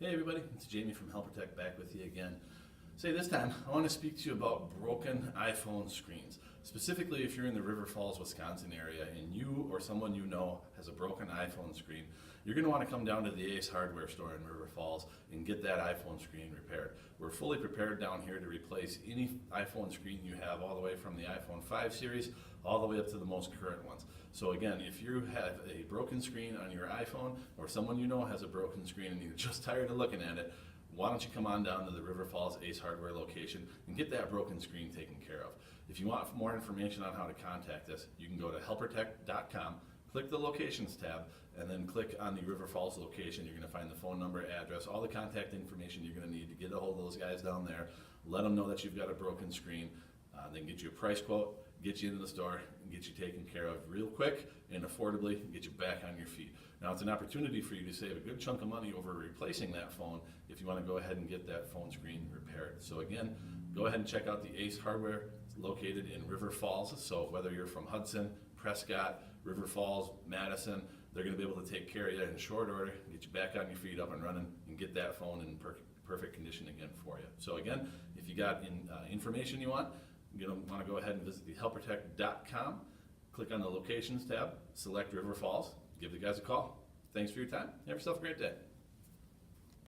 Hey everybody, it's Jamie from HelperTech back with you again. Say this time, I want to speak to you about broken iPhone screens. Specifically if you're in the River Falls, Wisconsin area and you or someone you know has a broken iPhone screen, you're going to want to come down to the Ace hardware store in River Falls and get that iPhone screen repaired. We're fully prepared down here to replace any iPhone screen you have, all the way from the iPhone 5 series all the way up to the most current ones. So again, if you have a broken screen on your iPhone or someone you know has a broken screen and you're just tired of looking at it, why don't you come on down to the River Falls Ace Hardware location and get that broken screen taken care of. If you want more information on how to contact us, you can go to helpertech.com, click the locations tab, and then click on the River Falls location. You're going to find the phone number, address, all the contact information you're going to need to get a hold of those guys down there. Let them know that you've got a broken screen. They can get you a price quote, get you into the store, and get you taken care of real quick and affordably, and get you back on your feet. Now it's an opportunity for you to save a good chunk of money over replacing that phone if you want to go ahead and get that phone screen repaired. So again, go ahead and check out the Ace Hardware. It's located in River Falls, so whether you're from Hudson, Prescott, River Falls, Madison, they're going to be able to take care of you in short order, get you back on your feet up and running, and get that phone in perfect condition again for you. So again, if you got information you want, you're going to want to go ahead and visit the helpertech.com, click on the locations tab, select River Falls, give the guys a call. Thanks for your time. Have yourself a great day.